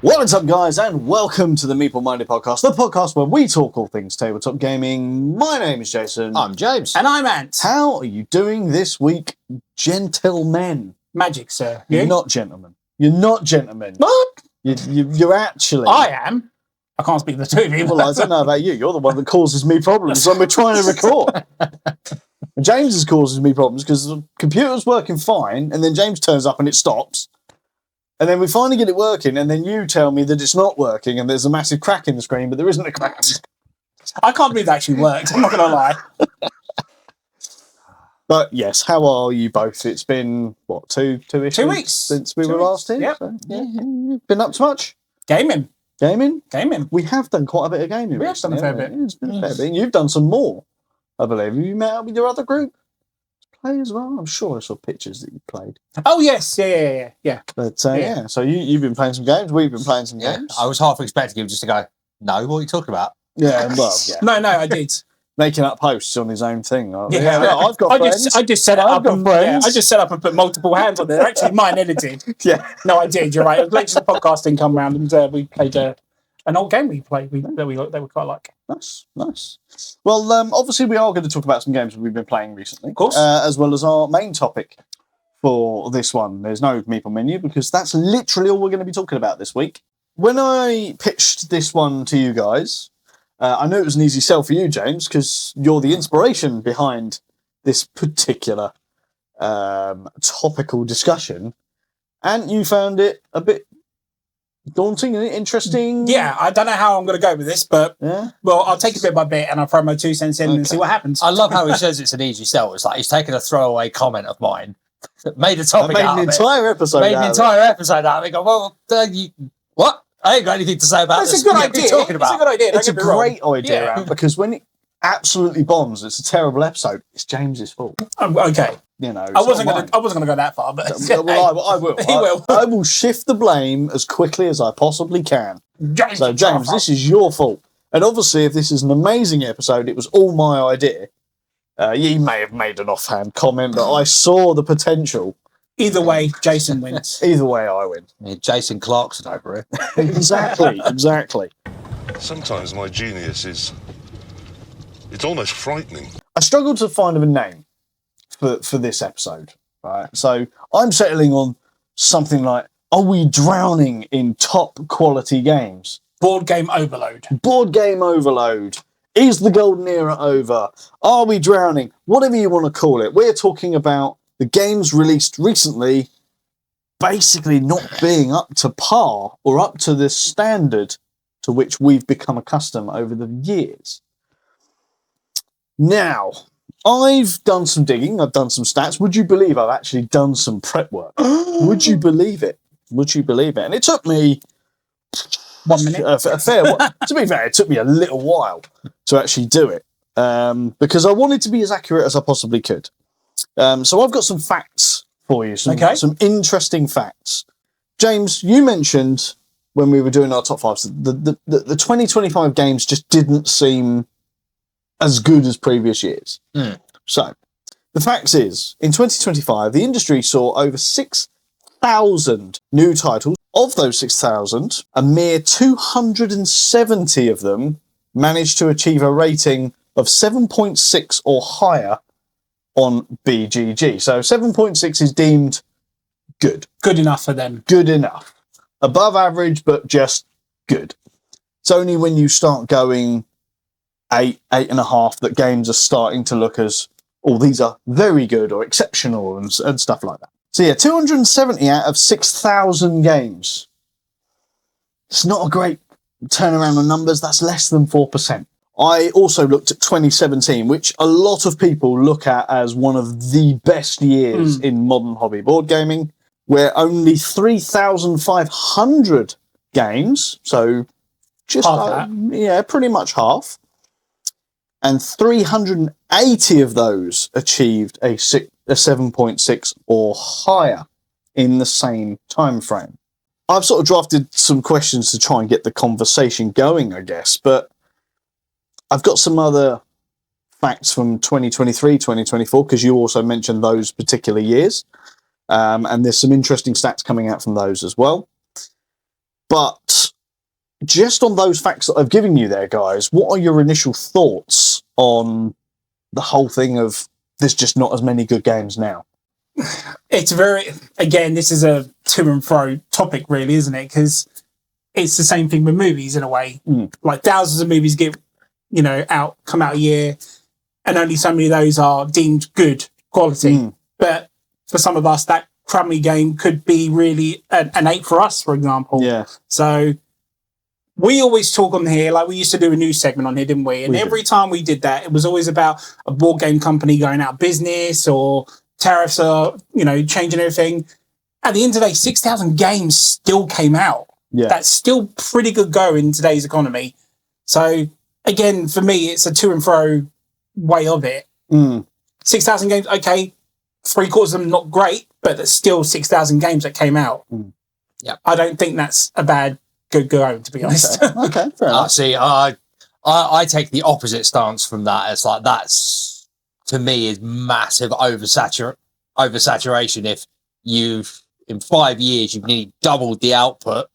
What's up, guys, and welcome to the Meeple Minded Podcast, the podcast where we talk all things tabletop gaming. My name is Jason. I'm James. And I'm Ant. How are you doing this week, gentlemen? Magic, sir. You're not gentlemen. You're not gentlemen. What? You're actually... I am. I can't speak for the two of you. Well, I don't know about you. You're the one that causes me problems when we're trying to record. James is causing me problems because the computer's working fine, and then James turns up and it stops. And then we finally get it working, and then you tell me that it's not working, and there's a massive crack in the screen, but there isn't a crack. I can't believe that actually worked. I'm not going to lie. But yes, how are you both? It's been, what, two-ish 2 weeks since we were last here? Yep. So, yeah. Been up to much? Gaming. Gaming? We have done quite a bit of gaming. We have done a fair bit. It's been a fair bit. You've done some more, I believe. Have you met up with your other group? Play as well? I'm sure I saw pictures that you played. Oh, yes. Yeah. But yeah, so you've been playing some games. We've been playing some games. I was half expecting him just to go, no, what are you talking about? Yeah, well, yeah. No, I did. Making up posts on his own thing. Yeah, I've got friends. I just set it up. Friends. I just set up and put multiple hands on there. Actually, mine edited. Yeah. No, I did. You're right. It was late to the podcasting come round, and we played an old game we played. They were quite like. Nice. Well, obviously we are going to talk about some games we've been playing recently, Of course. as well as our main topic for this one. There's no Meeple menu because that's literally all we're going to be talking about this week. When I pitched this one to you guys, I knew it was an easy sell for you, James, because you're the inspiration behind this particular topical discussion, and you found it a bit daunting and interesting. Yeah, I don't know how I'm going to go with this, but well, I'll take it bit by bit and I'll throw my 2 cents in and see what happens. I love how he says it's an easy sell. It's like he's taken a throwaway comment of mine, made a topic made out an of it. entire episode. Made an entire episode out of it. Go, well, what? I ain't got anything to say about That's this. a good What are idea. you talking It's a about? good idea. It's a great idea, Yeah. Ant, because when it absolutely bombs, it's a terrible episode. It's James's fault. Okay. You know, I wasn't gonna go that far, but Well, I will. He will. I will shift the blame as quickly as I possibly can. So, James, Oh, this is your fault. And obviously, if this is an amazing episode, it was all my idea. You may have made an offhand comment, but I saw the potential. Either way, Jason wins. Either way, I win. Yeah, Jason Clarkson over here. Exactly. Sometimes my genius is... it's almost frightening. I struggled to find a name for this episode, right? So I'm settling on something like, are we drowning in top quality games? Board game overload. Board game overload. Is the golden era over? Are we drowning? Whatever you want to call it. We're talking about the games released recently basically not being up to par or up to the standard to which we've become accustomed over the years. Now, I've done some digging. I've done some stats. Would you believe I've actually done some prep work? Would you believe it? And it took me 1 minute. a fair while. To be fair, it took me a little while to actually do it because I wanted to be as accurate as I possibly could. So I've got some facts for you, some interesting facts. James, you mentioned when we were doing our top fives, the 2025 games just didn't seem as good as previous years. So the fact is, in 2025, the industry saw over 6,000 new titles. Of those 6,000, a mere 270 of them managed to achieve a rating of 7.6 or higher on BGG. So 7.6 is deemed good. Good enough for them. Good enough. Above average, but just good. It's only when you start going 8.5 that games are starting to look as, oh, these are very good or exceptional and stuff like that. So yeah, 270 out of 6,000 games. It's not a great turnaround on numbers. That's less than 4%. I also looked at 2017, which a lot of people look at as one of the best years in modern hobby board gaming, where only 3,500 games, so just pretty much half, and 380 of those achieved a 7.6 or higher in the same time frame. I've sort of drafted some questions to try and get the conversation going, I guess, but I've got some other facts from 2023, 2024, because you also mentioned those particular years, and there's some interesting stats coming out from those as well. But just on those facts that I've given you there, guys, what are your initial thoughts on the whole thing of there's just not as many good games now? It's again, this is a to and fro topic, really, isn't it? Because it's the same thing with movies in a way. Like thousands of movies come out a year, and only so many of those are deemed good quality. But for some of us, that crummy game could be really an 8 for us, for example. Yeah. So we always talk on here, like we used to do a news segment on here, didn't we? And every time we did that, it was always about a board game company going out of business or tariffs are, changing everything. At the end of the day, 6,000 games still came out. Yeah. That's still pretty good go in today's economy. So again, for me, it's a to and fro way of it. 6,000 games, okay, 3/4 of them not great, but there's still 6,000 games that came out. Yeah, I don't think that's a good go, to be honest. Okay, fair enough. See, I take the opposite stance from that. It's like that's, to me, is massive oversaturation. If in 5 years you've nearly doubled the output,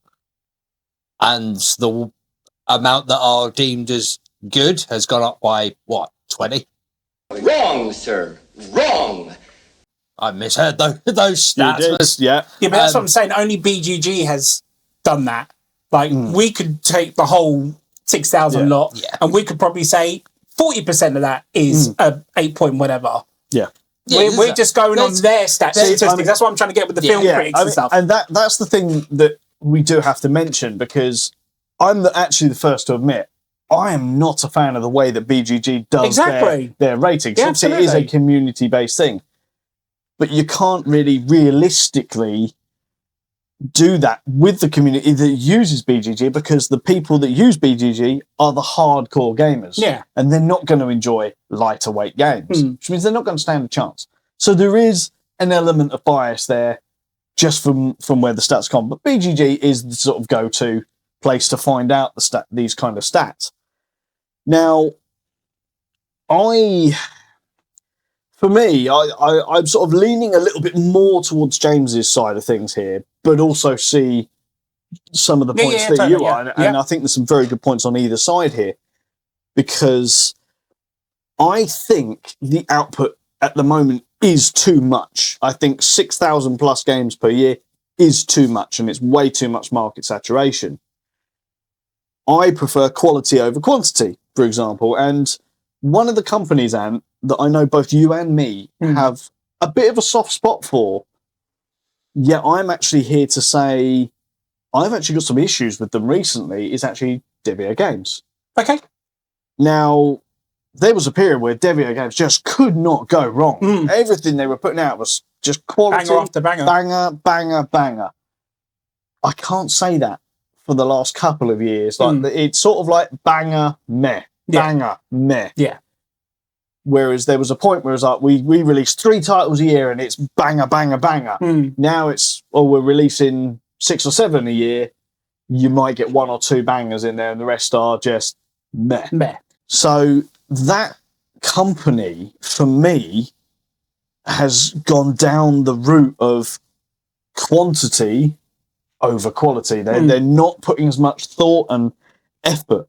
and the amount that are deemed as good has gone up by 20? Wrong, sir. Wrong. I misheard those stats. Yeah, but that's what I'm saying. Only BGG has done that. Like we could take the whole 6,000 lot, and we could probably say 40% of that is a 8 point whatever. Yeah. We're just going on their statistics. That's what I'm trying to get with the film critics and stuff. And that's the thing that we do have to mention, because I'm actually the first to admit I am not a fan of the way that BGG does their ratings. Yeah, obviously, it is a community-based thing, but you can't really realistically do that with the community that uses BGG, because the people that use BGG are the hardcore gamers. Yeah. And they're not going to enjoy lighter weight games, which means they're not going to stand a chance. So there is an element of bias there just from where the stats come. But BGG is the sort of go-to place to find out these kind of stats. Now, I'm sort of leaning a little bit more towards James's side of things here, but also see some of the points that you are. And I think there's some very good points on either side here, because I think the output at the moment is too much. I think 6,000 plus games per year is too much, and it's way too much market saturation. I prefer quality over quantity, for example. And one of the companies, Ant, that I know both you and me have a bit of a soft spot for, yet I'm actually here to say I've actually got some issues with them recently, is actually Devio Games. Okay. Now, there was a period where Devio Games just could not go wrong. Everything they were putting out was just quality. Banger after banger. Banger, banger, banger. I can't say that for the last couple of years. Like it's sort of like banger, meh. Banger, meh. Yeah. Whereas there was a point where it was like, we released 3 titles a year and it's banger, banger, banger. Now it's, we're releasing 6 or 7 a year. You might get 1 or 2 bangers in there and the rest are just meh. Meh. So that company, for me, has gone down the route of quantity over quality. They're not putting as much thought and effort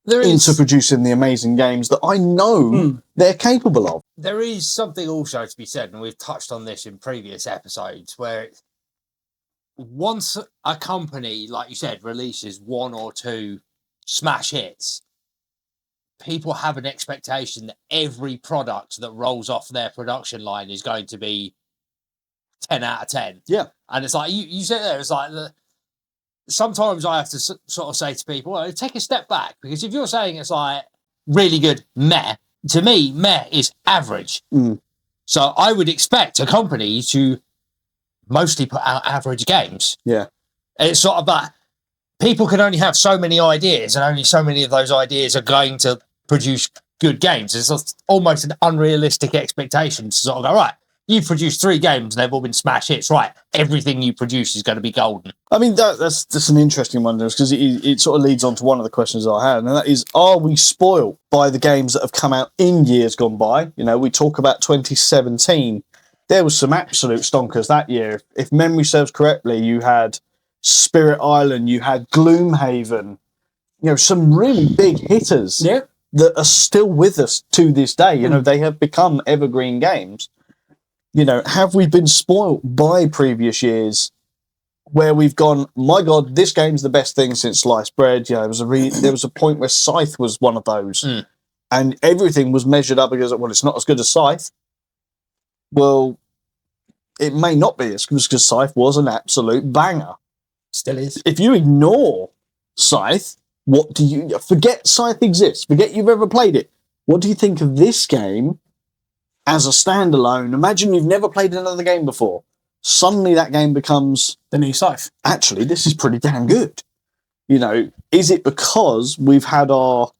into producing the amazing games that I know they're capable of. There is something also to be said, and we've touched on this in previous episodes, where once a company, like you said, releases 1 or 2 smash hits, people have an expectation that every product that rolls off their production line is going to be 10 out of 10. Yeah. And it's like, you said there, it's like, sometimes I have to sort of say to people, well, take a step back, because if you're saying it's like really good meh, to me, meh is average. So I would expect a company to mostly put out average games. Yeah. And it's sort of that people can only have so many ideas, and only so many of those ideas are going to produce good games. It's almost an unrealistic expectation to sort of go, right, you've produced 3 games and they've all been smash hits, right? Everything you produce is going to be golden. I mean, that's an interesting one, because it sort of leads on to one of the questions I had, and that is, are we spoiled by the games that have come out in years gone by? You know, we talk about 2017. There was some absolute stonkers that year. If memory serves correctly, you had Spirit Island, you had Gloomhaven, some really big hitters that are still with us to this day. They have become evergreen games. Have we been spoilt by previous years where we've gone, my God, this game's the best thing since sliced bread? There was a point where Scythe was one of those, and everything was measured up because, well, it's not as good as Scythe. Well, it may not be as good because Scythe was an absolute banger. Still is. If you ignore Scythe, what do you... Forget Scythe exists. Forget you've ever played it. What do you think of this game as a standalone? Imagine you've never played another game before. Suddenly that game becomes... the new Scythe. Actually, this is pretty damn good. Is it because we've had our...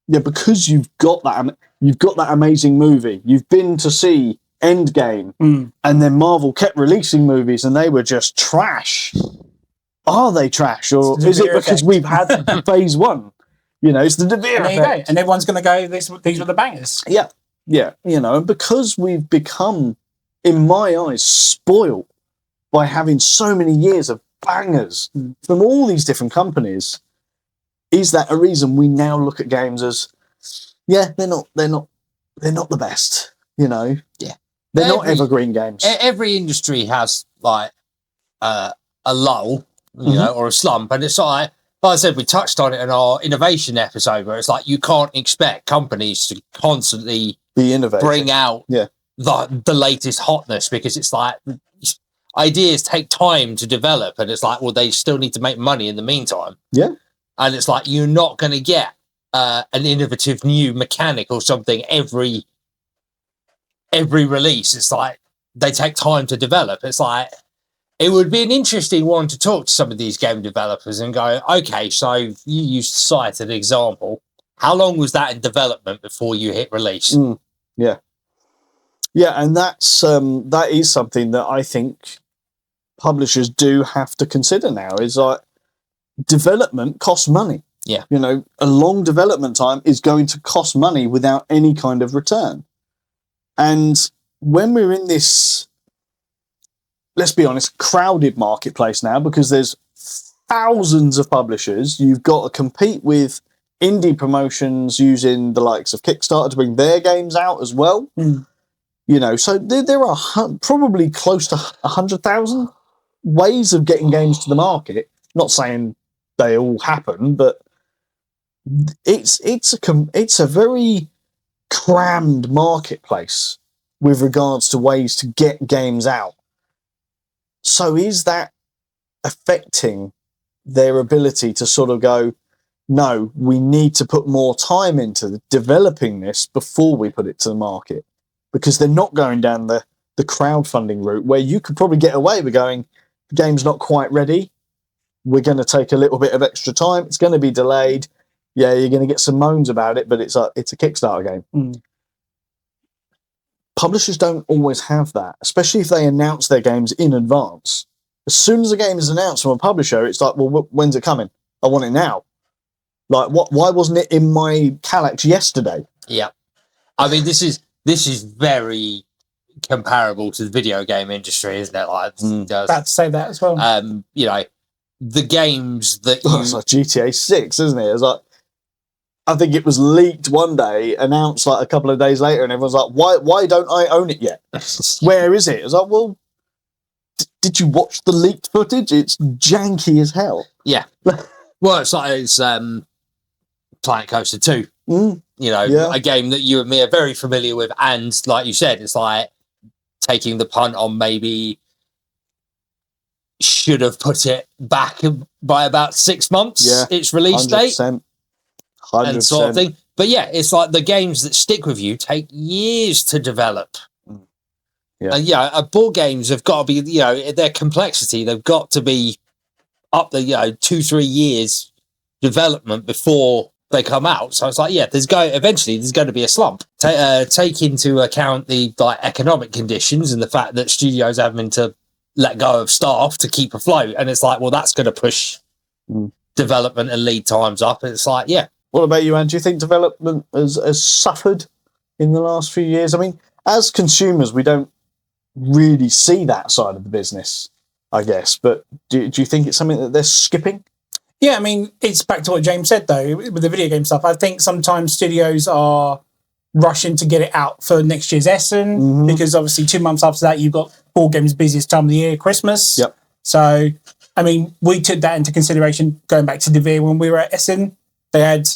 because you've got that amazing movie. You've been to see Endgame, and then Marvel kept releasing movies and they were just trash. Are they trash, or is it because we've had phase one? It's the De Beer effect. And everyone's going to go, these were the bangers. Yeah. And because we've become, in my eyes, spoiled by having so many years of bangers from all these different companies, is that a reason we now look at games as, they're not the best, Yeah. They're not evergreen games. Every industry has like a lull, or a slump, and it's like I said, we touched on it in our innovation episode, where it's like you can't expect companies to constantly be innovative, bring out the latest hotness, because it's like ideas take time to develop, and it's like, well, they still need to make money in the meantime. Yeah, and it's like you're not going to get an innovative new mechanic or something every release. It's like they take time to develop. It's like it would be an interesting one to talk to some of these game developers and go, okay, so you used Scythe as an example. How long was that in development before you hit release? Yeah, and that is something that I think publishers do have to consider now. Is like development costs money. Yeah, a long development time is going to cost money without any kind of return. And when we're in this, let's be honest, crowded marketplace now, because there's thousands of publishers, you've got to compete with indie promotions using the likes of Kickstarter to bring their games out as well. So there are probably close to 100,000 ways of getting games to the market. Not saying they all happen, but it's a very crammed marketplace with regards to ways to get games out. So is that affecting their ability to sort of go, no, we need to put more time into developing this before we put it to the market? Because they're not going down the crowdfunding route, where you could probably get away with going, the game's not quite ready, we're going to take a little bit of extra time, it's going to be delayed, you're going to get some moans about it, but it's a Kickstarter game. Publishers don't always have that, especially if they announce their games in advance. As soon as a game is announced from a publisher, it's like, well, when's it coming? I want it now. Like, why wasn't it in my Kallax yesterday? Yeah. I mean, this is very comparable to the video game industry, isn't it? Like, about to say that as well. The games that it's like GTA 6, isn't it? It's like, I think it was leaked one day, announced like a couple of days later, and everyone's like, why don't I own it yet? Where is it? It's like, well, did you watch the leaked footage? It's janky as hell. Yeah. Well, it's like Planet Coaster 2. A game that you and me are very familiar with, and like you said, it's like taking the punt on maybe should have put it back by about 6 months. Yeah, its release 100%, date. 100%. And sort of thing. But yeah, it's like the games that stick with you take years to develop. And board games have got to be, their complexity, they've got to be up the 2-3 years development before they come out. So it's like, eventually there's going to be a slump. Take into account the economic conditions and the fact that studios are having to let go of staff to keep afloat, and it's like, well, that's going to push development and lead times up. And it's like, What about you, Anne? Do you think development has suffered in the last few years? I mean, as consumers, we don't really see that side of the business. I guess. But do you think it's something that they're skipping? Yeah, I mean, it's back to what James said, though, with the video game stuff. I think sometimes studios are rushing to get it out for next year's Essen, because obviously 2 months after that, you've got board games' busiest time of the year, Christmas. Yep. So, I mean, we took that into consideration going back to Devere when we were at Essen. They had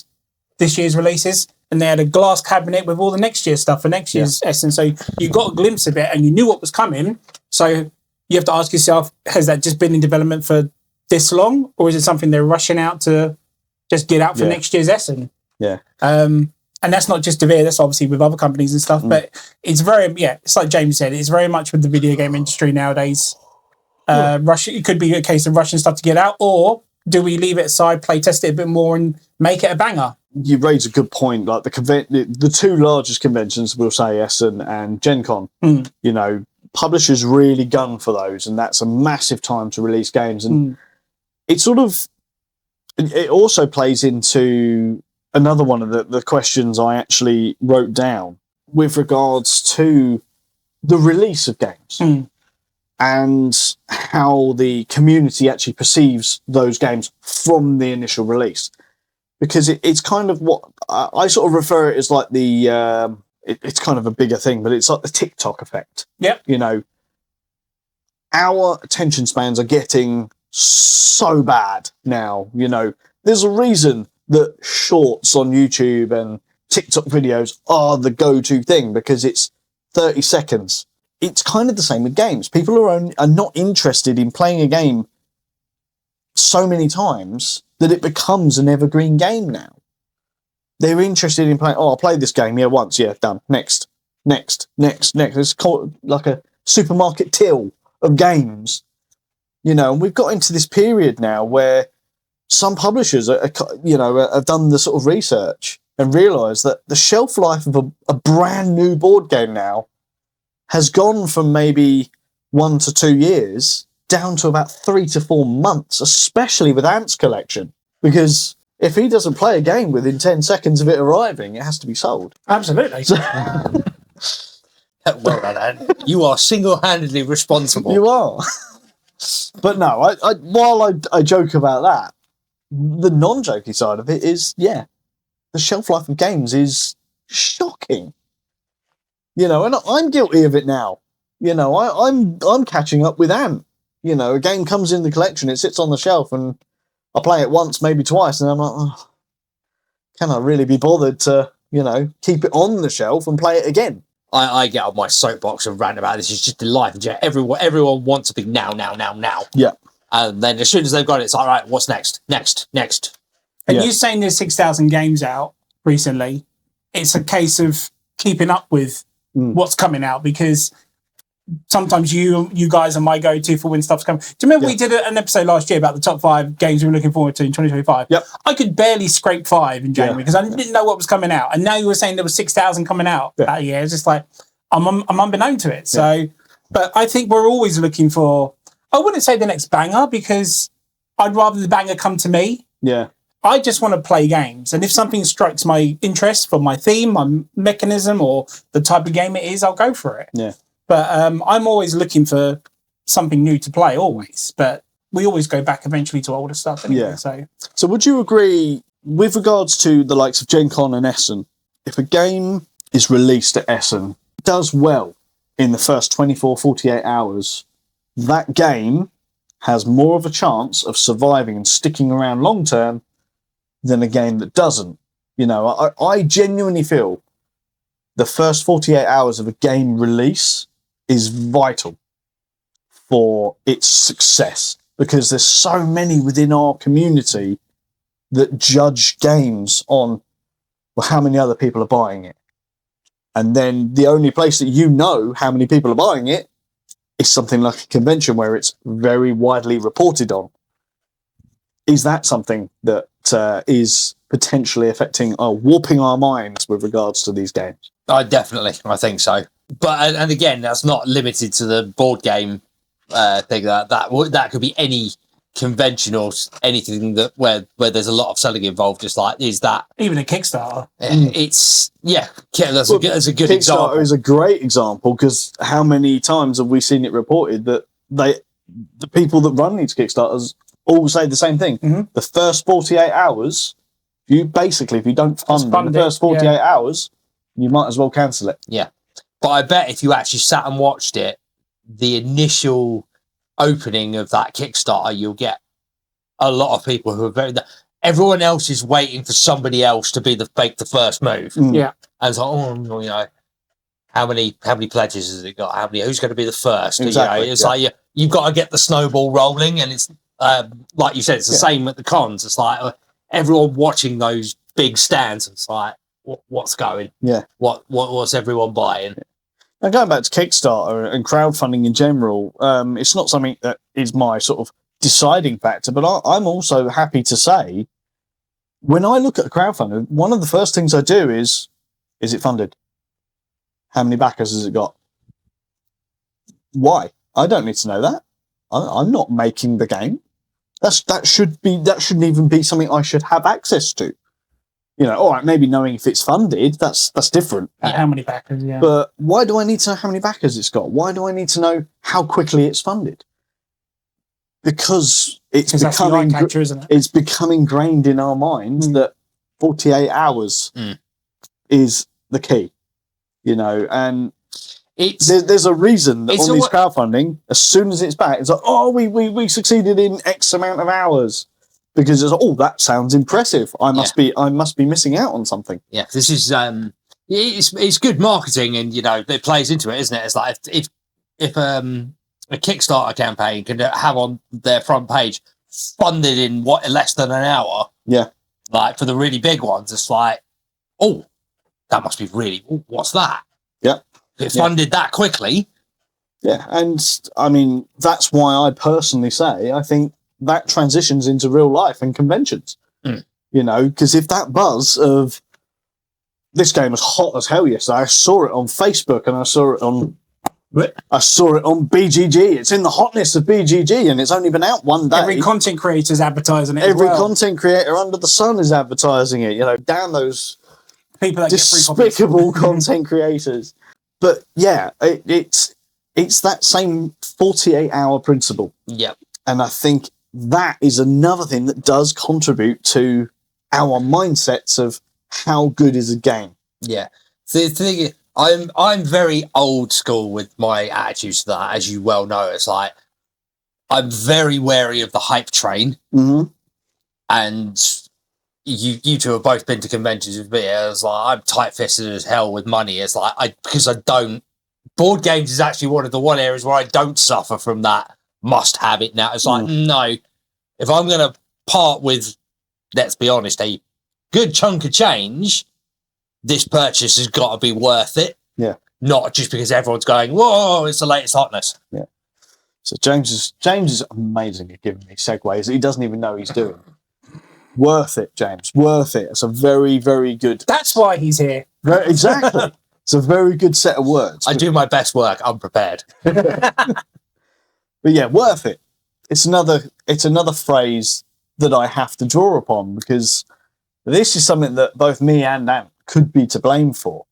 this year's releases, and they had a glass cabinet with all the next year's stuff for next year's Essen. So you got a glimpse of it, and you knew what was coming. So you have to ask yourself, has that just been in development for this long, or is it something they're rushing out to just get out for next year's Essen? Yeah. And that's not just Devere, that's obviously with other companies and stuff, but it's very, it's like James said, it's very much with the video game industry nowadays. It could be a case of rushing stuff to get out, or do we leave it aside, play test it a bit more and make it a banger? You raise a good point. Like the two largest conventions, we'll say Essen and Gen Con, you know, publishers really gun for those, and that's a massive time to release games. And it also plays into another one of the questions I actually wrote down with regards to the release of games and how the community actually perceives those games from the initial release. Because it's kind of what I sort of refer it as like it's kind of a bigger thing, but it's like the TikTok effect. Yeah. You know, our attention spans are getting so bad now. You know, there's a reason that shorts on YouTube and TikTok videos are the go-to thing, because it's 30 seconds. It's kind of the same with games. People are not interested in playing a game so many times that it becomes an evergreen game now. They're interested in playing, I played this game, once, done. Next. It's called like a supermarket till of games. You know, and we've got into this period now where some publishers have done the sort of research and realised that the shelf life of a brand new board game now has gone from maybe 1 to 2 years down to about 3 to 4 months, especially with Ant's collection. Because if he doesn't play a game within 10 seconds of it arriving, it has to be sold. Absolutely. Well done, Ant. You are single-handedly responsible. You are. But no, while I joke about that, the non-jokey side of it is, the shelf life of games is shocking. You know, and I'm guilty of it now. You know, I'm catching up with Ant. You know, a game comes in the collection, it sits on the shelf, and I play it once, maybe twice, and I'm like, can I really be bothered to, keep it on the shelf and play it again? I get on my soapbox and rant about this. It's just the life. Everyone wants something now. Yeah. And then as soon as they've got it, it's all right, what's next? Next. And you saying there's 6,000 games out recently, it's a case of keeping up with what's coming out, because sometimes you guys are my go-to for when stuff's coming. Do you remember we did an episode last year about the top 5 games we were looking forward to in 2025? Yep. I could barely scrape 5 in January because I didn't know what was coming out. And now you were saying there was 6,000 coming out that year. It's just like, I'm unbeknown to it. So, but I think we're always looking for, I wouldn't say the next banger, because I'd rather the banger come to me. Yeah. I just want to play games. And if something strikes my interest for my theme, my mechanism, or the type of game it is, I'll go for it. Yeah. But I'm always looking for something new to play, always. But we always go back eventually to older stuff anyway. Yeah. So would you agree, with regards to the likes of Gen Con and Essen, if a game is released at Essen, does well in the first 24, 48 hours, that game has more of a chance of surviving and sticking around long term than a game that doesn't? You know, I genuinely feel the first 48 hours of a game release is vital for its success, because there's so many within our community that judge games on how many other people are buying it. And then the only place that you know how many people are buying it is something like a convention where it's very widely reported on. Is that something that is potentially affecting or warping our minds with regards to these games? I think so. But and again, that's not limited to the board game thing. That could be any convention or anything that where there's a lot of selling involved. Just like is that even a Kickstarter? It's that's a good Kickstarter example. Is a great example, because how many times have we seen it reported that the people that run these Kickstarters all say the same thing. Mhm. The first 48 hours, if you don't fund in the first 48 hours, you might as well cancel it. Yeah. But I bet if you actually sat and watched it, the initial opening of that Kickstarter, you'll get a lot of people who are everyone else is waiting for somebody else to make the first move. Yeah. And it's like, how many pledges has it got? Who's going to be the first? Exactly, It's like you've got to get the snowball rolling, and it's like you said, it's the same at the cons. It's like everyone watching those big stands. It's like, what's going? Yeah. What's everyone buying? And going back to Kickstarter and crowdfunding in general, it's not something that is my sort of deciding factor, but I'm also happy to say, when I look at a crowdfunder, one of the first things I do is it funded? How many backers has it got? Why? I don't need to know that. I'm not making the game. That shouldn't even be something I should have access to. All right, maybe knowing if it's funded, that's different. How many backers, yeah. But why do I need to know how many backers it's got? Why do I need to know how quickly it's funded? Because it's becoming catcher, isn't it? It's become ingrained in our minds that 48 hours is the key. And there's a reason that on these crowdfunding, as soon as it's back, it's like, we succeeded in X amount of hours, because it's that sounds impressive. I must be missing out on something. Yeah, this is it's good marketing, and it plays into it, isn't it? It's like if a Kickstarter campaign can have on their front page funded in less than an hour. Yeah, like for the really big ones, it's like, that must be really. What's that? Yeah, it funded that quickly. Yeah, and I mean that's why I personally say I think that transitions into real life and conventions. Because if that buzz of this game was hot as hell yesterday, I saw it on Facebook and I saw it on BGG. It's in the hotness of BGG, and it's only been out one day. Every content creator is advertising it. Every content creator under the sun is advertising it. Down those people that despicable content creators. But yeah, it's that same 48-hour principle. Yep. And I think that is another thing that does contribute to our mindsets of how good is a game. Yeah. The thing is, I'm very old school with my attitudes to that, as you well know. It's like I'm very wary of the hype train, and you two have both been to conventions with me. It's like I'm tight-fisted as hell with money. It's like because I don't. Board games is actually one of the areas where I don't suffer from that must have it now. It's like no, if I'm going to part with, let's be honest, a good chunk of change, this purchase has got to be worth it. Yeah. Not just because everyone's going, whoa, it's the latest hotness. Yeah. So James is amazing at giving me segues that he doesn't even know he's doing. Worth it, James. Worth it. It's a very, very good. That's why he's here. Exactly. It's a very good set of words. I do my best work unprepared. But yeah, worth it. It's another phrase that I have to draw upon, because this is something that both me and Ant could be to blame for.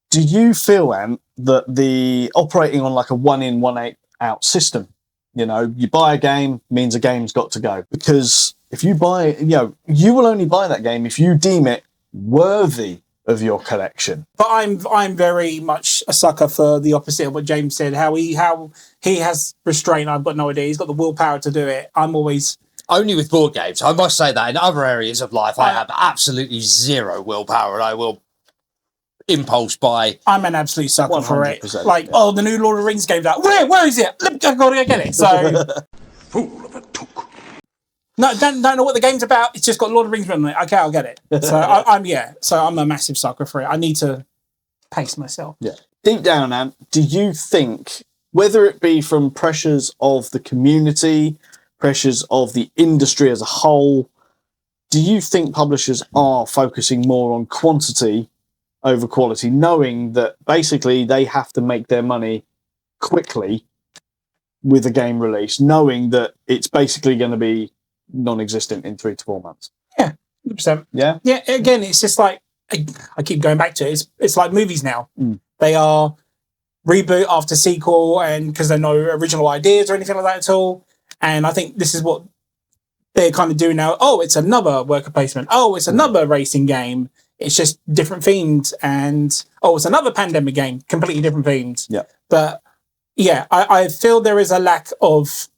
Do you feel, Ant, that the operating on like a 1 in, 1 out system, you buy a game means a game's got to go? Because if you buy, you will only buy that game if you deem it worthy of your collection. But I'm very much a sucker for the opposite of what James said. How he has restraint. I've got no idea. He's got the willpower to do it. I'm always only with board games. I must say that in other areas of life, I have absolutely zero willpower, and I will impulse buy. I'm an absolute sucker for it. Like, yeah. the new Lord of the Rings game's out. Where is it? I gotta go get it. So Fool of a took. no, don't know what the game's about. It's just got Lord of the Rings written on it. Okay, I'll get it. So I'm a massive sucker for it. I need to pace myself. Yeah. Deep down, Ant, do you think, whether it be from pressures of the community, pressures of the industry as a whole, do you think publishers are focusing more on quantity over quality, knowing that basically they have to make their money quickly with a game release, knowing that it's basically going to be non-existent in 3 to 4 months? Yeah, 100%. Yeah? Yeah, again, it's just like, I keep going back to it. It's like movies now. They reboot after sequel, and because there are no original ideas or anything like that at all. And I think this is what they're kind of doing now. Oh, it's another worker placement. Oh, it's another racing game. It's just different themed. And it's another pandemic game, completely different themed. Yeah. But yeah, I feel there is a lack of,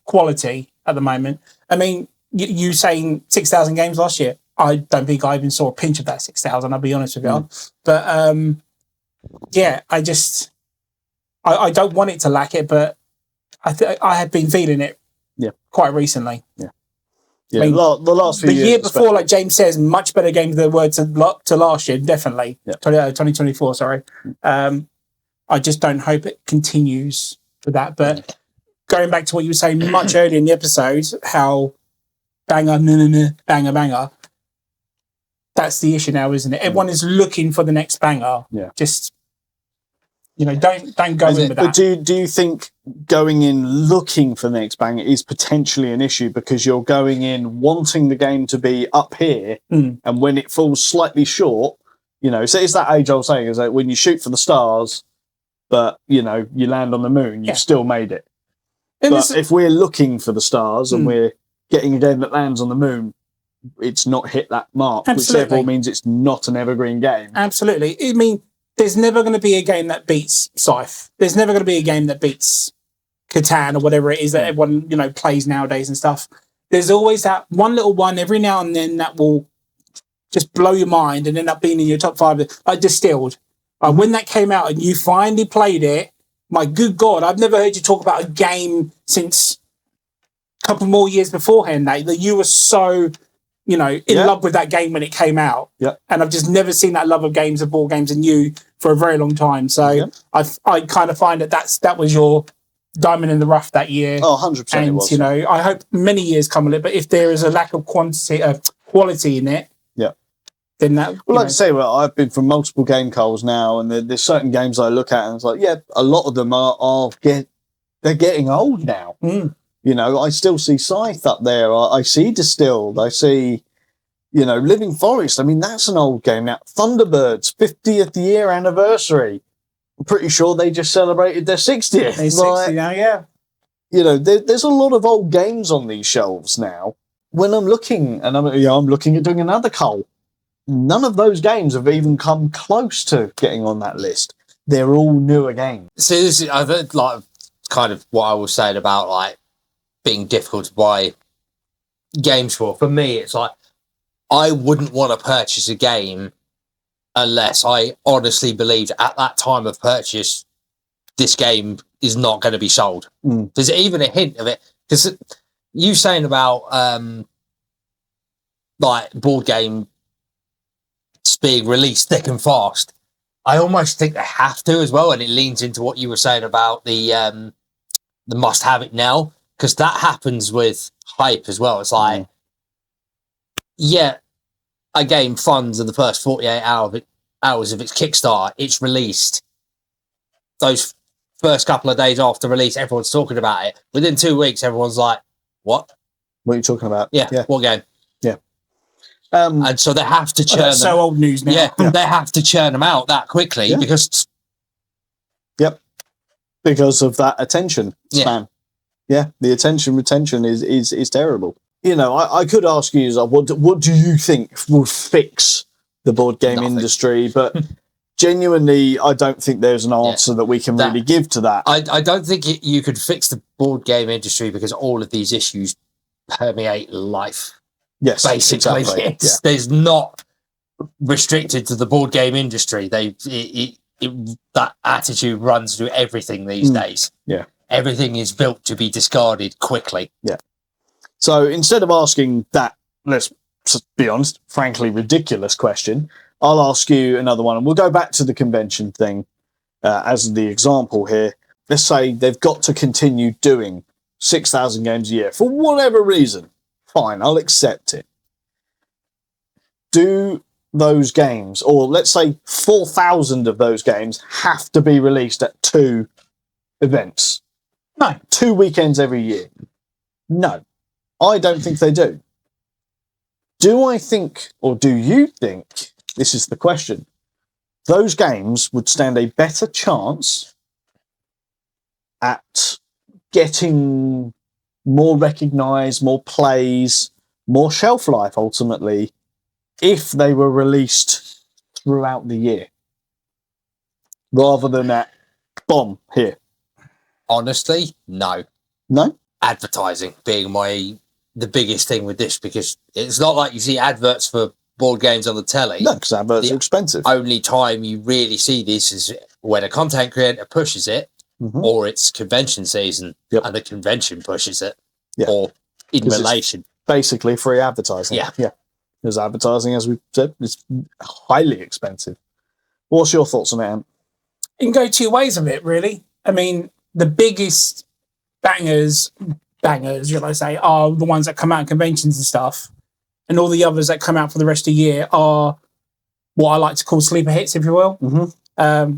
quality at the moment. I mean, you saying 6,000 games last year. I don't think I even saw a pinch of that 6,000, I'll be honest with you. But yeah, I don't want it to lack it, but I have been feeling it quite recently. Yeah. Yeah, I mean, the last few years. The year before, like James says, much better games than were to last year, definitely. 2024, sorry. I just don't hope it continues for that. But going back to what you were saying much earlier in the episode, how banger, banger, that's the issue now, isn't it? Everyone is looking for the next banger. Yeah. Just, don't go in with that. But do you think going in looking for the next banger is potentially an issue because you're going in wanting the game to be up here, and when it falls slightly short, so it's that age-old saying, is that when you shoot for the stars, but, you land on the moon, you've still made it. But if we're looking for the stars and we're getting a game that lands on the moon, it's not hit that mark, which therefore means it's not an evergreen game. Absolutely. I mean, there's never going to be a game that beats Scythe. There's never going to be a game that beats Catan or whatever it is that everyone, plays nowadays and stuff. There's always that one little one every now and then that will just blow your mind and end up being in your top 5. Like Distilled. When that came out and you finally played it, my good God, I've never heard you talk about a game since a couple more years beforehand, Nate, that you were so... in love with that game when it came out. Yeah. And I've just never seen that love of games, of board games in you for a very long time. So I kind of find that was your diamond in the rough that year. Oh, 100% and, it was. I hope many years come with it, but if there is a lack of quality in it, then that... Well, like I say, I've been from multiple game calls now, and there's certain games I look at and it's like, a lot of them they're getting old now. I still see Scythe up there. I see Distilled. I see, Living Forest. I mean, that's an old game now. Thunderbirds, 50th year anniversary. I'm pretty sure they just celebrated their 60th. They're 60 now, yeah. There's a lot of old games on these shelves now. When I'm looking, and I'm looking at doing another cull, none of those games have even come close to getting on that list. They're all newer games. So this is, I think, kind of what I was saying about, being difficult to buy games for. For me, it's like, I wouldn't want to purchase a game unless I honestly believed at that time of purchase, this game is not going to be sold. There's even a hint of it. Because you saying about, board game being released thick and fast, I almost think they have to as well. And it leans into what you were saying about the must have it now. Because that happens with hype as well. It's like, a game funds in the first 48 hours of its Kickstarter, it's released. Those first couple of days after release, everyone's talking about it. Within 2 weeks, everyone's like, what? What are you talking about? Yeah. What game? Yeah. And so they have to churn them. So old news now. Yeah, they have to churn them out that quickly because... Because of that attention span. Yeah, the attention retention is terrible. I could ask you, what do you think will fix the board game industry? But genuinely, I don't think there's an answer that we can really give to that. I don't think you could fix the board game industry because all of these issues permeate life. Yes, basically. exactly. There's not restricted to the board game industry. That attitude runs through everything these days. Yeah. Everything is built to be discarded quickly. Yeah. So instead of asking that, let's be honest, frankly ridiculous question, I'll ask you another one. And we'll go back to the convention thing as the example here. Let's say they've got to continue doing 6,000 games a year for whatever reason. Fine, I'll accept it. Do those games, or let's say 4,000 of those games, have to be released at 2 events? No. 2 weekends every year? No. I don't think they do. Do I think, or do you think, this is the question, those games would stand a better chance at getting more recognised, more plays, more shelf life, ultimately, if they were released throughout the year, rather than at bomb here. Honestly, no. No? Advertising being the biggest thing with this, because it's not like you see adverts for board games on the telly. No, because adverts are expensive. Only time you really see this is when a content creator pushes it, or it's convention season, and the convention pushes it, or in relation. Basically free advertising. Yeah. Because advertising, as we said, is highly expensive. What's your thoughts on it, Ant? You can go two ways of it, really. I mean, the biggest bangers, shall I say, are the ones that come out in conventions and stuff. And all the others that come out for the rest of the year are what I like to call sleeper hits, if you will.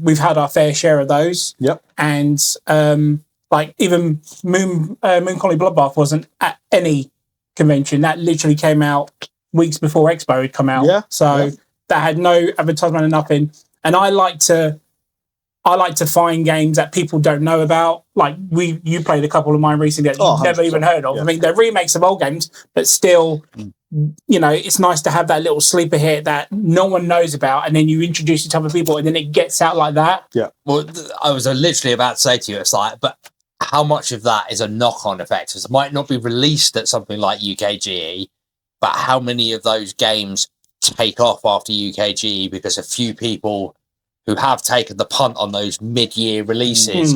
We've had our fair share of those. Yep. And like even Moon Colony Bloodbath wasn't at any convention. That literally came out weeks before Expo had come out. Yeah. So that had no advertisement or nothing. And I like to find games that people don't know about. Like you played a couple of mine recently that you've never even heard of. I mean, they're remakes of old games, but still, you know, it's nice to have that little sleeper hit that no one knows about, and then you introduce it to other people, and then it gets out like that. Yeah. Well, I was literally about to say to you, it's like, but how much of that is a knock-on effect? Because it might not be released at something like UKGE, but how many of those games take off after UKGE because a few people who have taken the punt on those mid-year releases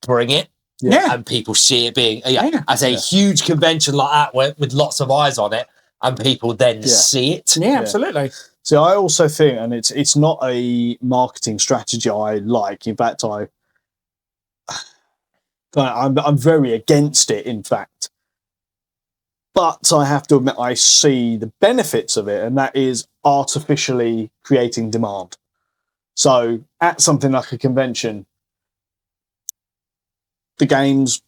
bring it, and people see it being as a huge convention like that with lots of eyes on it, and people then see it. Yeah, absolutely. So I also think, and it's not a marketing strategy I like. In fact, I'm very against it. In fact, but I have to admit I see the benefits of it, and that is artificially creating demand. So at something like a convention, the games,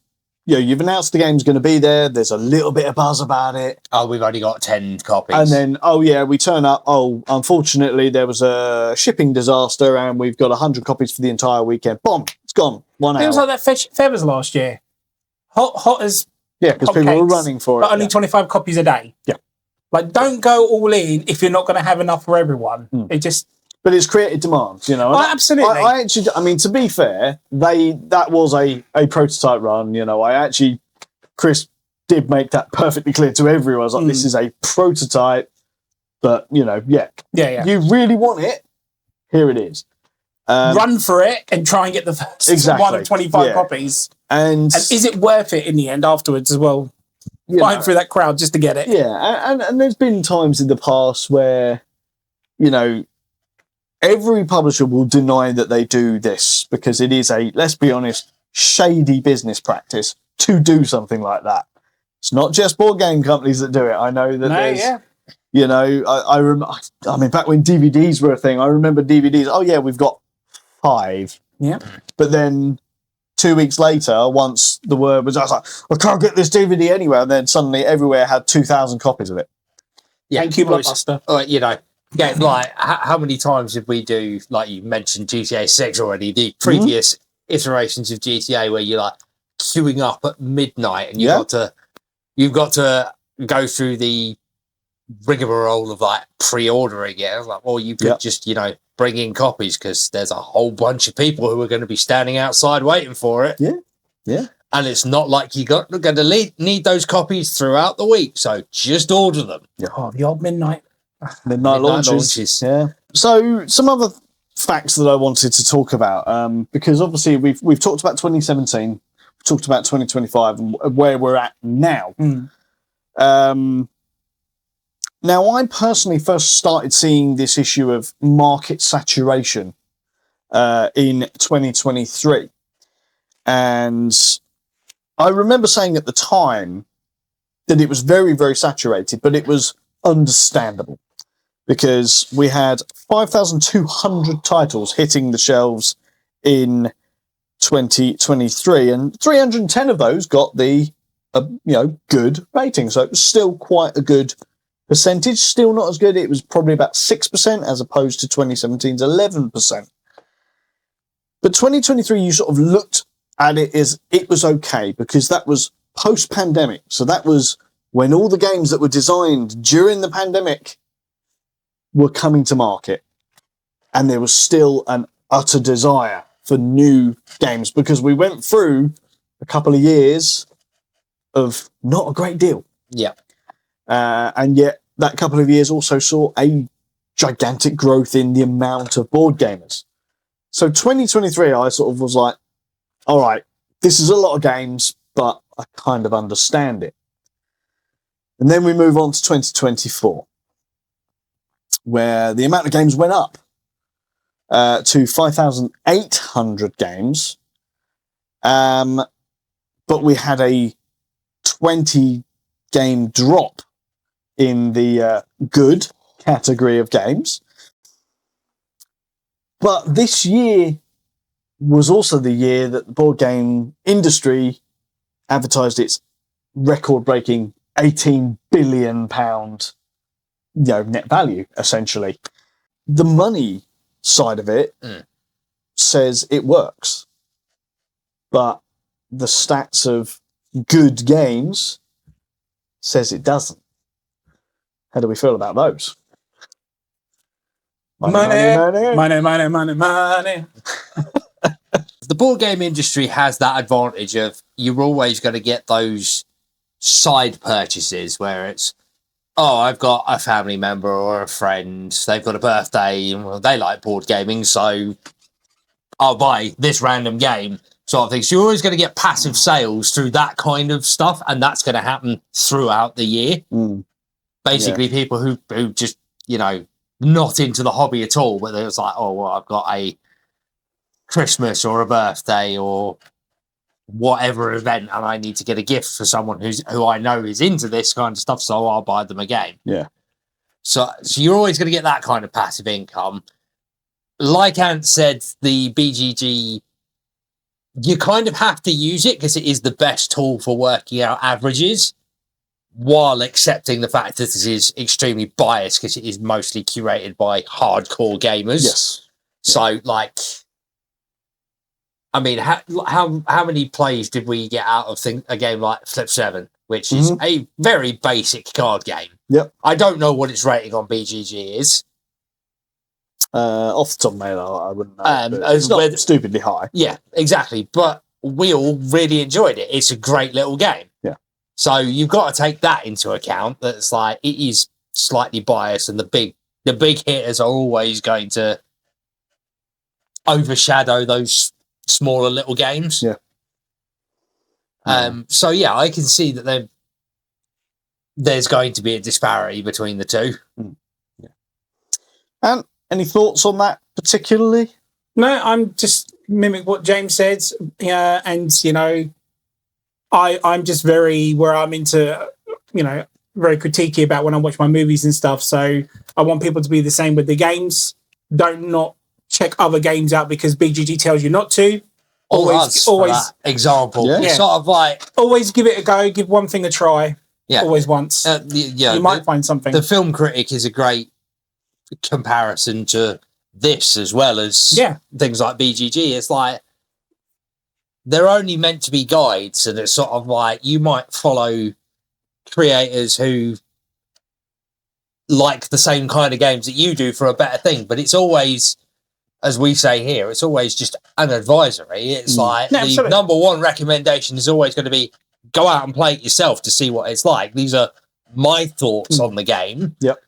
you've announced the game's going to be there. There's a little bit of buzz about it. Oh, we've only got 10 copies. And then, we turn up. Oh, unfortunately, there was a shipping disaster and we've got 100 copies for the entire weekend. Boom, it's gone. 1 hour. It was like that Feathers last year. Hot as because people were running for it. But only 25 copies a day. Yeah. Like, don't go all in if you're not going to have enough for everyone. It just... But it's created demand, you know. Absolutely. I actually, I mean, to be fair, that was a prototype run. You know, Chris did make that perfectly clear to everyone. I was like, this is a prototype, but you you really want it, here it is. Run for it and try and get the first one of 25 copies. And is it worth it in the end afterwards as well? Flying through that crowd just to get it. Yeah, and there's been times in the past where, you know, every publisher will deny that they do this because it is let's be honest, shady business practice to do something like that. It's not just board game companies that do it. I know that you know, I mean, back when DVDs were a thing, I remember DVDs. Oh yeah, we've got 5. Yeah. But then 2 weeks later, once the word was, I was like, I can't get this DVD anywhere. And then suddenly everywhere had 2,000 copies of it. Yeah. Thank you, Blockbuster. You know, like how many times did we do, like you mentioned GTA 6 already, the previous iterations of GTA where you're like queuing up at midnight and you've got to go through the rigmarole of like pre-ordering it. Like, well, you could just, you know, bring in copies because there's a whole bunch of people who are going to be standing outside waiting for it. Yeah. And it's not like you're going to need those copies throughout the week, so just order them. Oh, the old midnight launches. Yeah. So some other facts that I wanted to talk about, because obviously we've talked about 2017, we've talked about 2025 and where we're at now. Now, I personally first started seeing this issue of market saturation in 2023. And I remember saying at the time that it was very, very saturated, but it was understandable because we had 5,200 titles hitting the shelves in 2023, and 310 of those got the good rating. So it was still quite a good percentage, still not as good. It was probably about 6% as opposed to 2017's 11%. But 2023, you sort of looked at it as it was okay because that was post-pandemic. So that was when all the games that were designed during the pandemic were coming to market. And there was still an utter desire for new games because we went through a couple of years of not a great deal. Yeah. And yet that couple of years also saw a gigantic growth in the amount of board gamers. So 2023, I sort of was like, all right, this is a lot of games, but I kind of understand it. And then we move on to 2024, where the amount of games went up to 5,800 games. But we had a 20 game drop in the good category of games. But this year was also the year that the board game industry advertised its record-breaking £18 billion, net value, essentially. The money side of it says it works. But the stats of good games says it doesn't. How do we feel about those? Money. The board game industry has that advantage of you're always going to get those side purchases where it's, oh, I've got a family member or a friend, they've got a birthday and they like board gaming, so I'll buy this random game sort of thing. So you're always going to get passive sales through that kind of stuff, and that's going to happen throughout the year. Basically, people who just, not into the hobby at all, but it's like, oh, well, I've got a Christmas or a birthday or whatever event and I need to get a gift for someone who I know is into this kind of stuff, so I'll buy them a game. Yeah. So you're always going to get that kind of passive income. Like Ant said, the BGG, you kind of have to use it because it is the best tool for working out averages, while accepting the fact that this is extremely biased because it is mostly curated by hardcore gamers. Yes. So, I mean, how many plays did we get out of a game like Flip 7, which is a very basic card game? Yep. I don't know what its rating on BGG is. Off the top of my head, I wouldn't know. It's not stupidly high. Yeah, exactly. But we all really enjoyed it. It's a great little game. Yeah. So you've got to take that into account. That's like, it is slightly biased, and the big hitters are always going to overshadow those smaller little games. Yeah. So yeah, I can see that there's going to be a disparity between the two. Yeah. And any thoughts on that particularly? No, I'm just mimic what James said. Yeah, and I'm just where I'm into, very critiquey about when I watch my movies and stuff. So I want people to be the same with the games. Don't not check other games out because BGG tells you not to. Always example. Yeah. It's sort of like, always give it a go. Give one thing a try. Yeah. Always once. You might find something. The Film Critic is a great comparison to this as well as things like BGG. It's like, they're only meant to be guides, and it's sort of like you might follow creators who like the same kind of games that you do for a better thing, but it's always, as we say here, it's always just an advisory. It's like the number one recommendation is always going to be go out and play it yourself to see what it's like. These are my thoughts on the game. Yep.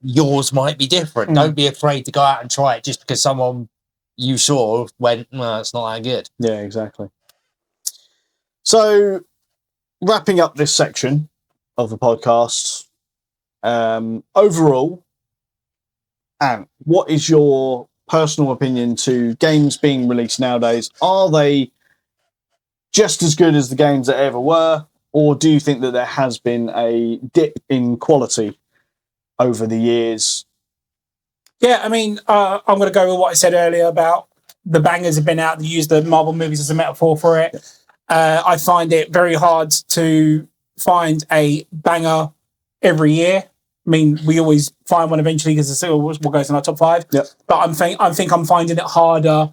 Yours might be different. Don't be afraid to go out and try it just because someone you saw went, well, it's not that good. Yeah, exactly. So, wrapping up this section of the podcast, overall, Ant, what is your personal opinion to games being released nowadays? Are they just as good as the games that ever were, or do you think that there has been a dip in quality over the years? Yeah, I mean, I'm going to go with what I said earlier about the bangers have been out. They use the Marvel movies as a metaphor for it. I find it very hard to find a banger every year. mean, we always find one eventually because it's what goes in our top 5. Yep. But I think I'm finding it harder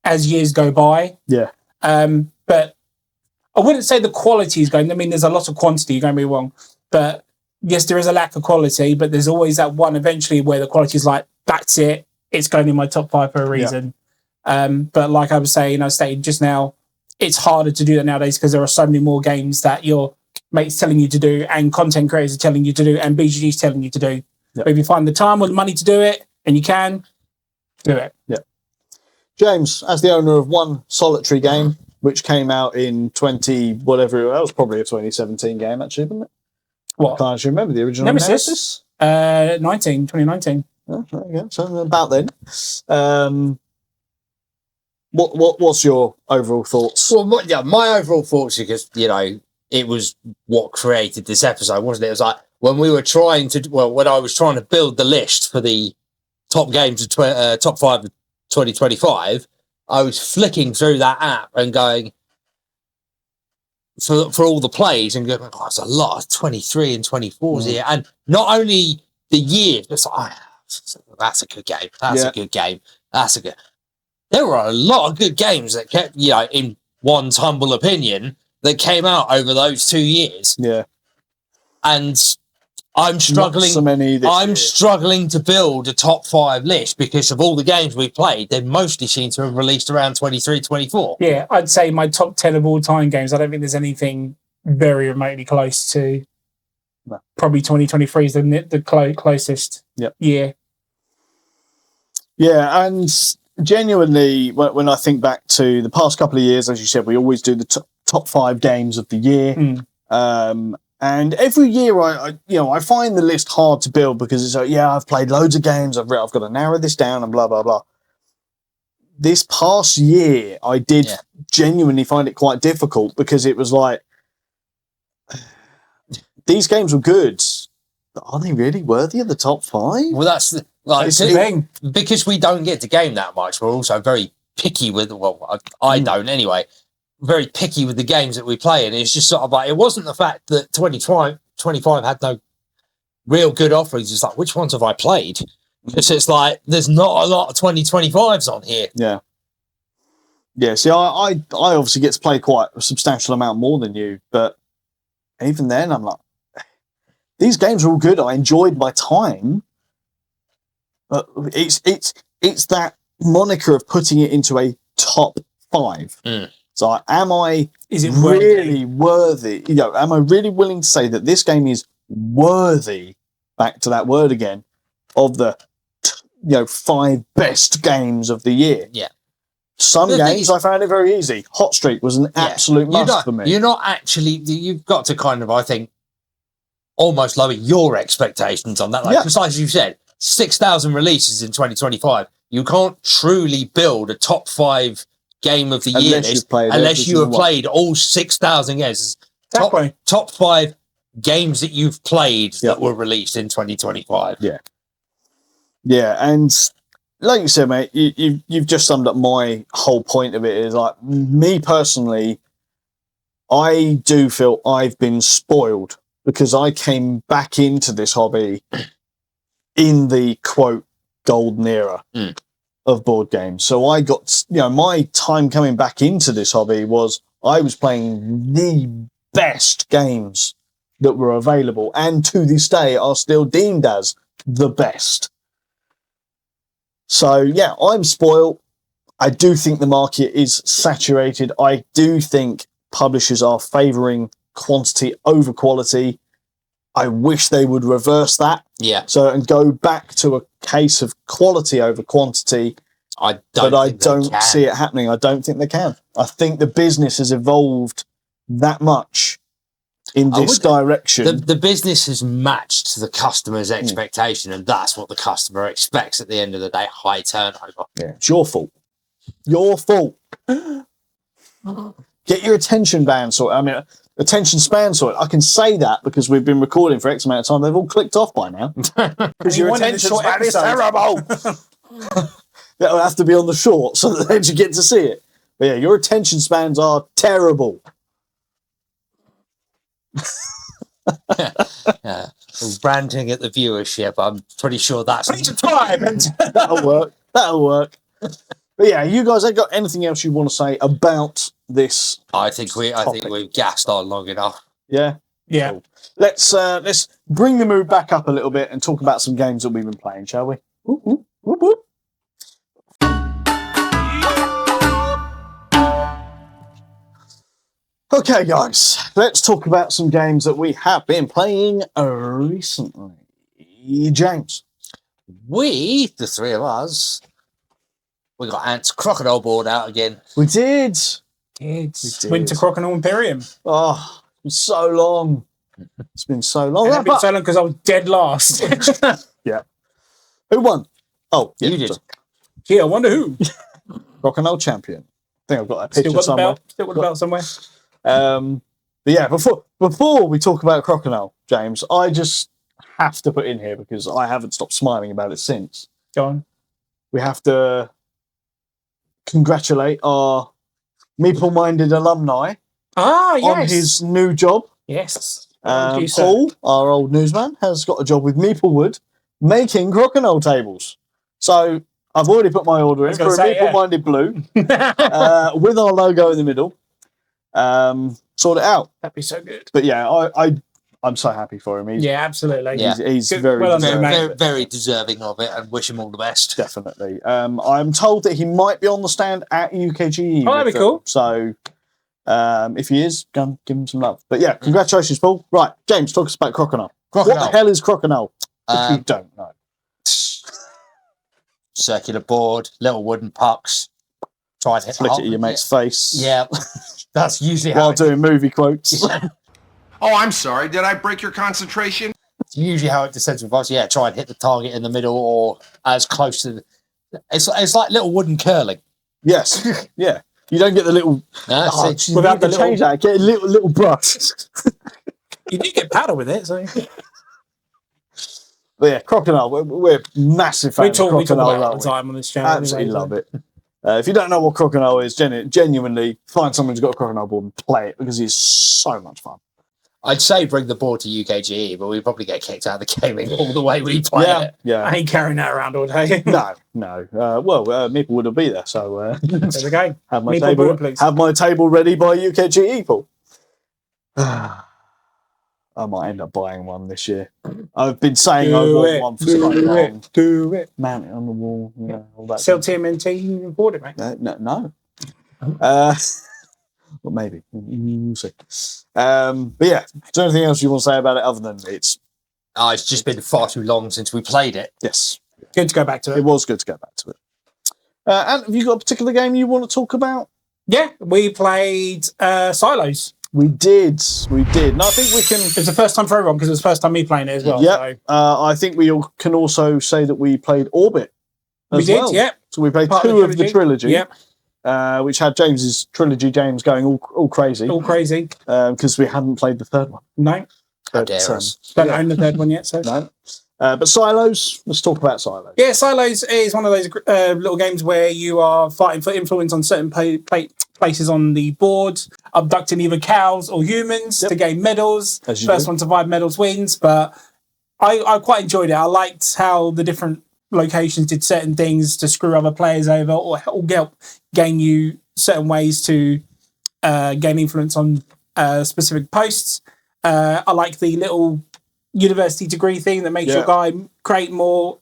as years go by. Yeah. But I wouldn't say the quality is going. I mean, there's a lot of quantity, don't get me wrong. But yes, there is a lack of quality, but there's always that one eventually where the quality is like, that's it. It's going in my top 5 for a reason. But like I was saying, I stated just now, it's harder to do that nowadays because there are so many more games that your mates telling you to do and content creators are telling you to do and BGG's telling you to do. Yep. But if you find the time or the money to do it and you can, do it. Yeah. James, as the owner of one solitary game, which came out in 20, whatever, that was probably a 2017 game actually, wasn't it? What? I can't actually remember the original Nemesis. 2019. Oh, there you go. So about then. What's your overall thoughts? Well, my overall thoughts, because, it was what created this episode, wasn't it? It was like when we were when I was trying to build the list for the top games of top 5 of 2025, I was flicking through that app and going for all the plays and going, oh, there's a lot of 23 and 24s here. And not only the years, but it's like, that's a good game. That's a good game. There were a lot of good games that kept, in one's humble opinion, that came out over those 2 years. Yeah. And I'm struggling. Not so many I'm struggling to build a top 5 list because of all the games we've played. They mostly seem to have released around 23, 24. Yeah, I'd say my top 10 of all time games. I don't think there's anything very remotely close to. No. Probably 2023 is the closest year. Yeah, and genuinely, when I think back to the past couple of years, as you said, we always do the top 5 games of the year. And every year, I find the list hard to build because it's like, I've played loads of games. I've got to narrow this down and blah, blah, blah. This past year, I did genuinely find it quite difficult because it was like, these games were good, but are they really worthy of the top 5? Well, that's the thing. Because we don't get to game that much, we're also very picky with, I don't anyway, very picky with the games that we play. And it's just sort of like, it wasn't the fact that 25 had no real good offerings. It's like, which ones have I played? Because it's like, there's not a lot of 2025s on here. Yeah. Yeah, see, I obviously get to play quite a substantial amount more than you, but even then, I'm like, these games are all good. I enjoyed my time, but it's that moniker of putting it into a top 5. So, is it really worthy? Am I really willing to say that this game is worthy? Back to that word again, of the 5 best games of the year. Yeah. Some games I found it very easy. Hot Streak was an absolute must for me. You're not actually. You've got to kind of, I think, almost lower your expectations on that. Because, like you said, 6,000 releases in 2025. You can't truly build a top 5 game of the year list unless you have played all 6,000 games. Exactly. Top 5 games that you've played that were released in 2025. Yeah. Yeah, and like you said, mate, you've just summed up my whole point of it. Is like, me personally, I do feel I've been spoiled because I came back into this hobby in the quote golden era of board games. So I got, my time coming back into this hobby was I was playing the best games that were available and to this day are still deemed as the best. So yeah, I'm spoiled. I do think the market is saturated. I do think publishers are favouring quantity over quality. I wish they would reverse that. Yeah. So and go back to a case of quality over quantity. I don't see it happening. I don't think they can. I think the business has evolved that much in this direction. The business has matched the customer's expectation, and that's what the customer expects at the end of the day. High turnover. Yeah, it's your fault. Your fault. Get your attention span sorted. Attention span sorted. I can say that because we've been recording for X amount of time. They've all clicked off by now. Because your attention span is terrible. That'll have to be on the short so that then you get to see it. But yeah, your attention spans are terrible. ranting at the viewership. I'm pretty sure that's time. That'll work. But yeah, you guys ain't got anything else you want to say about this? I think we've gassed on long enough. Yeah. Yeah. Cool. Let's bring the mood back up a little bit and talk about some games that we've been playing, shall we? Whoop, whoop, whoop, whoop. Okay, guys, let's talk about some games that we have been playing recently. James. We, the three of us, we got Ant's Crocodile board out again. We did. Winter Crocodile Imperium. Oh, it's been so long. It's been so long. It's been so long because I was dead last. Yeah. Who won? Oh, yeah, You did. Yeah, I wonder who. Crocodile champion. I think I've got that picture Still got the somewhere. belt. Still got the belt somewhere. But yeah, before we talk about Crocodile, James, I just have to put in here because I haven't stopped smiling about it since. Go on. We have to congratulate our Meeple Minded alumni Yes. on his new job. Yes. Paul, our old newsman, has got a job with Meeplewood making crocodile tables. So I've already put my order in for a Meeple Minded blue with our logo in the middle. Sort it out. That'd be so good. But yeah, I'm so happy for him. Yeah, absolutely. Yeah. He's Good. very, Well done, deserving. mate. Very, very deserving of it, and wish him all the best. Definitely. I'm told that he might be on the stand at UKGE. Oh, that'd be cool. So if he is, go and give him some love. But yeah, congratulations, Paul. Right, James, talk us about Crocodile. What the hell is Crocodile? If you don't know. Circular board, little wooden pucks. Try and hit Flick it at your mate's face. Yeah, that's usually how While doing movie quotes. Oh, I'm sorry. Did I break your concentration? it's usually how it descends with us. Yeah, try and hit the target in the middle or as close to. It's like little wooden curling. Yes. Yeah. You don't get the little. No, Oh, see, without the change that, get a little brush. You do get paddle with it, so But yeah, Crocodile. We're massive fans of we talk Crocodile. about it all aren't the we? time on this channel. Absolutely anyway, love it. If you don't know what Crocodile is, genuinely find someone who's got a Crocodile board and play it because it's so much fun. I'd say bring the board to UKGE, but we'd probably get kicked out of the gaming all the way we play it. Yeah. I ain't carrying that around all day. No. Meeple would be there, so There we go. have my Meeple table. board, please. Have my table ready by UKGE, Paul. I might end up buying one this year. I've been saying I want one for so long. Do it. Mount it on the wall. All that. Sell TMNT, you can afford it, mate. No. Well, maybe. We'll see. But yeah, is there anything else you want to say about it other than it's Just been far too long since we played it. yes, Good to go back to it it. was good to go back to it. And have you got a particular game you want to talk about? Yeah, we played Silos. We did. And I think we can. It was the first time for everyone because it was the first time me playing it as well. Yeah. I think we can also say that we played Orbit. We as did, well. yeah. So we played Part two of the trilogy. Yep. Which had James's trilogy, James going all crazy All crazy. because we hadn't played the third one. No, How But, dare us. don't own the third one yet. So no. But Silos, let's talk about Silos. yeah, Silos is one of those little games where you are fighting for influence on certain places on the board, abducting either cows or humans to gain medals. As you First do. one to survive medals wins. But I quite enjoyed it. I liked how the different locations did certain things to screw other players over or help gain you certain ways to gain influence on specific posts. I like the little university degree thing that makes your guy create more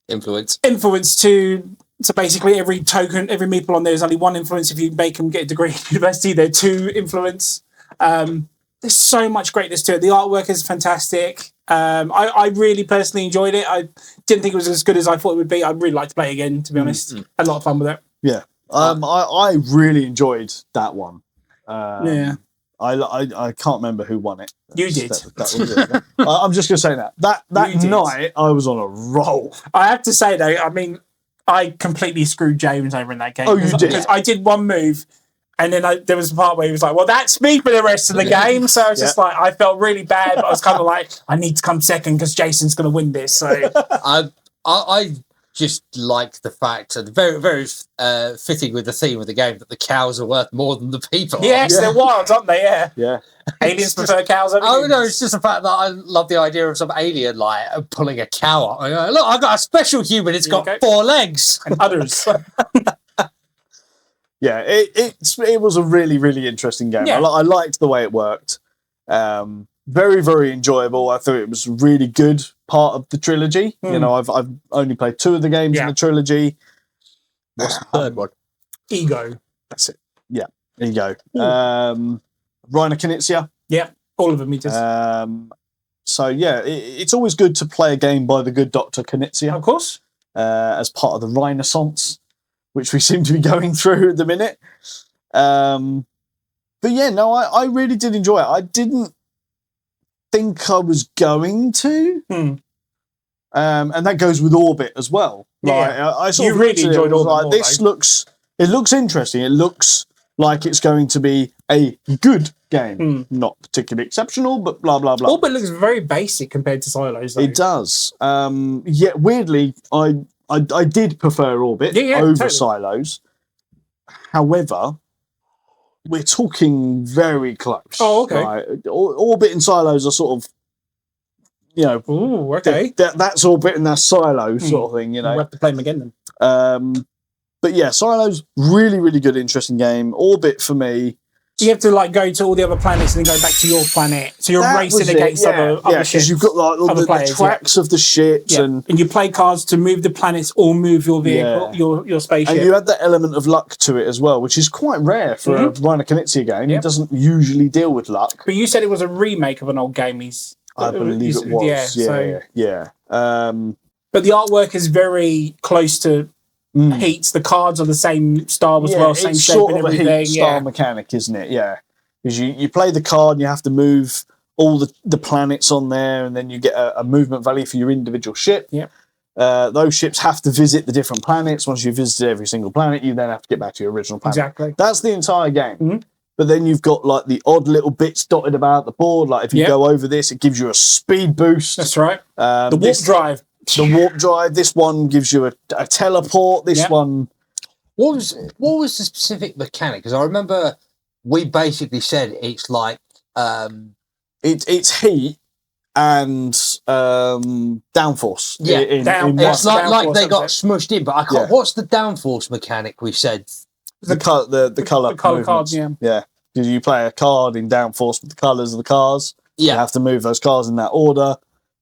Influence. influence to basically every meeple on there is only one influence. If you make them get a degree at university, they're two influence. There's so much greatness to it. The artwork is fantastic. I really personally enjoyed it. I didn't think it was as good as I thought it would be. I'd really like to play it again, to be honest. Had a lot of fun with it. Yeah. I really enjoyed that one. Yeah. I can't remember who won it. You did. That was it. I'm just going to say that. That You did. night, I was on a roll. I have to say, though, I mean, I completely screwed James over in that game. Oh, you did? Because I did one move, and then there was a part where he was like, well, that's me for the rest of the game. So I was just like, I felt really bad, but I was kind of like, I need to come second because Jason's going to win this. So I just like the fact, and very, very fitting with the theme of the game, that the cows are worth more than the people. Yes, they're wild, aren't they? Yeah. Yeah. Aliens prefer cows over humans. No, it's just the fact that I love the idea of some alien like pulling a cow up. I go, look, I've got a special human. It's got 4 legs. And others. Yeah, it was a really, really interesting game. Yeah. I liked the way it worked. Very, very enjoyable. I thought it was a really good part of the trilogy. You know, I've only played 2 of the games in the trilogy. What's the third one? Ego. That's it. Yeah, there you go. Reiner Knizia. Yeah, all of them he does. So yeah, it's always good to play a game by the good Dr. Knizia. Of course. As part of the Renaissance, which we seem to be going through at the minute. But yeah, no, I really did enjoy it. I didn't think I was going to. And that goes with Orbit as well. Like, I sort of really enjoyed Orbit. Like, this looks interesting. It looks like it's going to be a good game. Not particularly exceptional, but blah, blah, blah. Orbit looks very basic compared to Silos, though. It does. Yet weirdly, I did prefer Orbit over totally. Silos. However, we're talking very close. Oh, okay. Right? Orbit and Silos are sort of, you know, Ooh, okay. that's Orbit and that's Silos sort of thing, you know. We'll have to play them again then. But yeah, Silos, really, really good, interesting game. Orbit for me. You have to like go to all the other planets and then go back to your planet. So you're That racing was it, against other because ships. you've got like all other the players, tracks of the ships and you play cards to move the planets or move your vehicle, your spaceship. and you add that element of luck to it as well, which is quite rare for a Reiner Knizia game. It doesn't usually deal with luck. But you said it was a remake of an old game. I believe it was. Yeah. But the artwork is very close to Heats. The cards are the same style as well, same it's shape sort and of a everything. Heat style mechanic, isn't it? Yeah. Because you play the card and you have to move all the planets on there, and then you get a movement value for your individual ship. Yeah. Those ships have to visit the different planets. Once you've visited every single planet, you then have to get back to your original planet. Exactly. That's the entire game. But then you've got like the odd little bits dotted about the board. Like if you go over this, it gives you a speed boost. That's right. The warp drive. The warp drive. This one gives you a teleport. This one. What was the specific mechanic? Because I remember we basically said it's like it's heat and downforce. Yeah, it's like they got smushed in. But I can't. Yeah. What's the downforce mechanic? We said the color cards. Yeah. Because you play a card in downforce with the colors of the cars. Yeah. You have to move those cars in that order.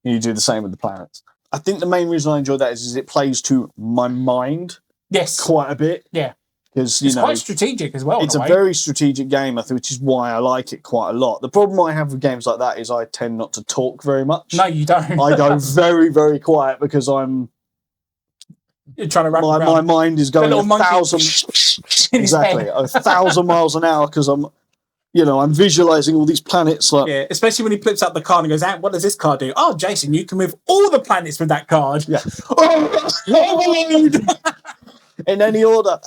And you do the same with the planets. I think the main reason I enjoy that is it plays to my mind. Yes. Quite a bit. Yeah. Because it's quite strategic as well. It's a very strategic game, I think, which is why I like it quite a lot. The problem I have with games like that is I tend not to talk very much. No, you don't. I go very, very quiet because I'm. You're trying to wrap my mind is going 1,000 exactly 1,000 miles an hour because I'm visualizing all these planets like especially when he flips out the card and goes, what does this card do? Oh, Jason, you can move all the planets with that card. Yeah. In any order.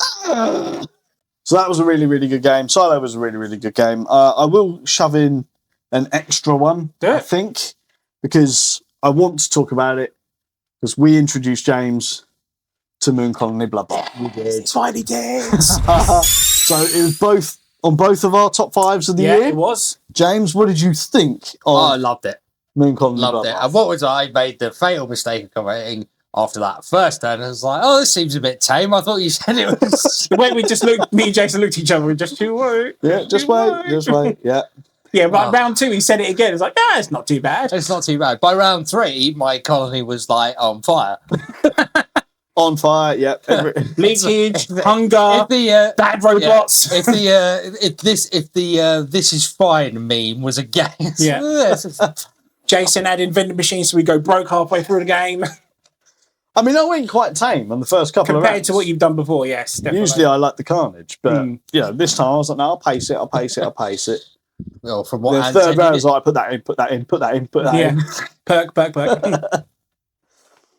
So that was a really, really good game. Silo was a really, really good game. I will shove in an extra one, I think, because I want to talk about it because we introduced James to Moon Colony Bloodbath. We did. Finally did. So it was on both of our top 5s of the year. Yeah, it was. James, what did you think of I loved it. Moon Colony Loved Bloodbath? it. And what was I made the fatal mistake of commenting after that first turn? I was like, this seems a bit tame. I thought you said it was. The way we just looked, me and Jason looked at each other and just wait. Yeah, just wait. Yeah. Yeah, but round 2, he said it again. It's like, it's not too bad. It's not too bad. By round 3, my colony was like on fire. On fire, yeah. Leakage, hunger, bad robots. Yeah, if the this is fine meme was a game. Yeah. Jason added vending machines so we go broke halfway through the game. I mean, I went quite tame on the first couple of rounds. Compared to what you've done before, yes. Definitely. Usually I like the carnage, but this time I was like, no, I'll pace it. Well, from what the third round was like, put that in. Yeah. Perk.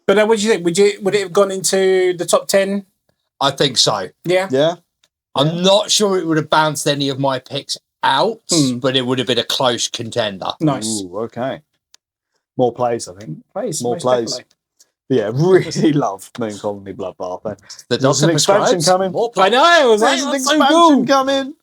But what do you think? Would it have gone into the top 10? I think so. Yeah. Yeah. I'm not sure it would have bounced any of my picks out, but it would have been a close contender. Nice. Ooh, okay. More plays, I think. More plays. Yeah, really love Moon Colony Bloodbath. The There's an expansion coming. I know. I was like, There's an that's so expansion cool. coming.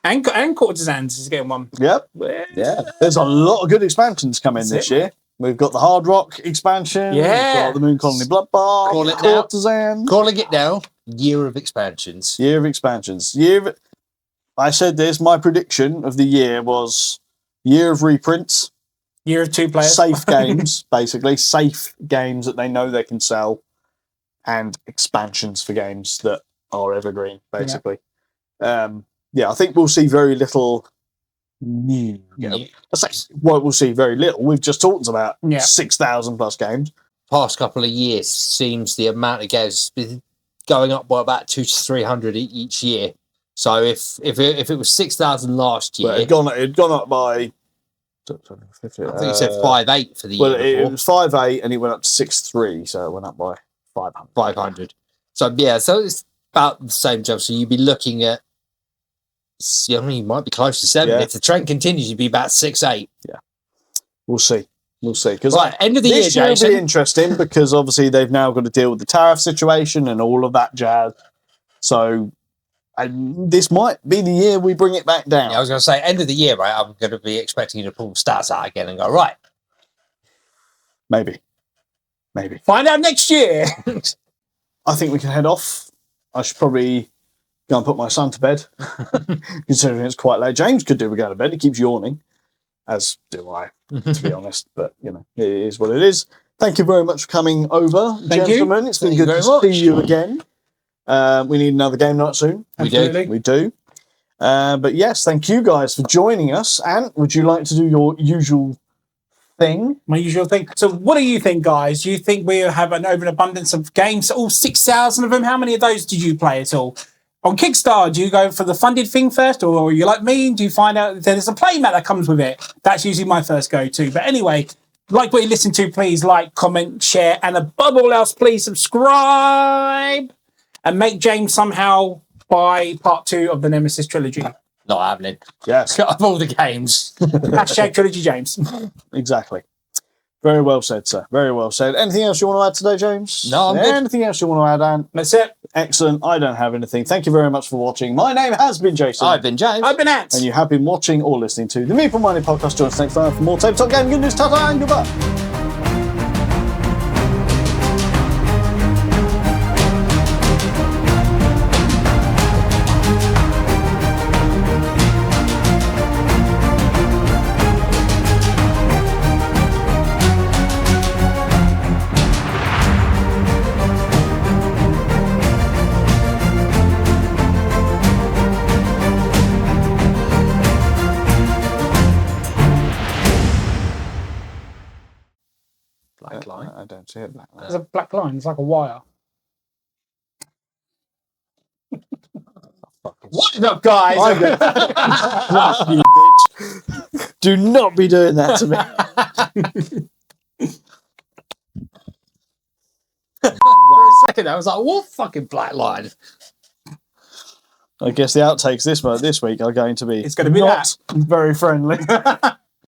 And Courtesans is getting one. Yep. Yeah. There's a lot of good expansions coming this year. We've got the Hard Rock expansion. Yeah. We've got the Moon Colony Bloodbath. Call it now. Courtesan. Calling it now. Year of expansions. Year of expansions. I said this. My prediction of the year was year of reprints. Year of 2 players. Safe games, basically. Safe games that they know they can sell. And expansions for games that are evergreen, basically. Yeah, I think we'll see very little new. We'll see very little. We've just talked about 6,000 plus games. Past couple of years seems the amount of games has been going up by about 200 to 300 each year. So if it was 6,000 last year, it'd gone up by. I think it said 5.8 for the year. Well, it was 5.8 and it went up to 6.3, so it went up by 500. 500. So so it's about the same job. So you'd be looking at. I mean, you might be close to 7. If the trend continues, you'd be about 6.8. Yeah, we'll see. Because end of the year, Jason. This will be interesting because obviously they've now got to deal with the tariff situation and all of that jazz. So this might be the year we bring it back down. Yeah, I was going to say end of the year, right? I'm going to be expecting you to pull stats out again and go right. Maybe. Find out next year. I think we can head off. I should probably go and put my son to bed, considering it's quite late. James could do with going to bed. He keeps yawning, as do I, to be honest. But, it is what it is. Thank you very much for coming over, gentlemen. It's been good to see you again. We need another game night soon. We do. But yes, thank you guys for joining us. And would you like to do your usual thing? My usual thing. So what do you think, guys? Do you think we have an overabundance of games? All 6,000 of them? How many of those did you play at all? On Kickstarter, do you go for the funded thing first, or are you like me? Do you find out that there's a playmat that comes with it? That's usually my first go-to. But anyway, like what you listen to, please like, comment, share, and above all else, please subscribe and make James somehow buy part 2 of the Nemesis trilogy. Not happening. Yes. Cut up all the games. Hashtag trilogy James. Exactly. Very well said, sir. Very well said. Anything else you want to add today, James? No, I'm good. Anything else you want to add, Anne? That's it. Excellent. I don't have anything. Thank you very much for watching. My name has been Jason. I've been James. I've been Ant. And you have been watching or listening to the Meeple Minded Podcast. Join us next time for more tabletop game good news. Ta-ta and goodbye. Black line. I don't see it. Black line. There's a black line. It's like a wire. What is up, guys? You bitch. Do not be doing that to me. For a second, I was like, what fucking black line? I guess the outtakes this week are going to be It's going to be not very friendly.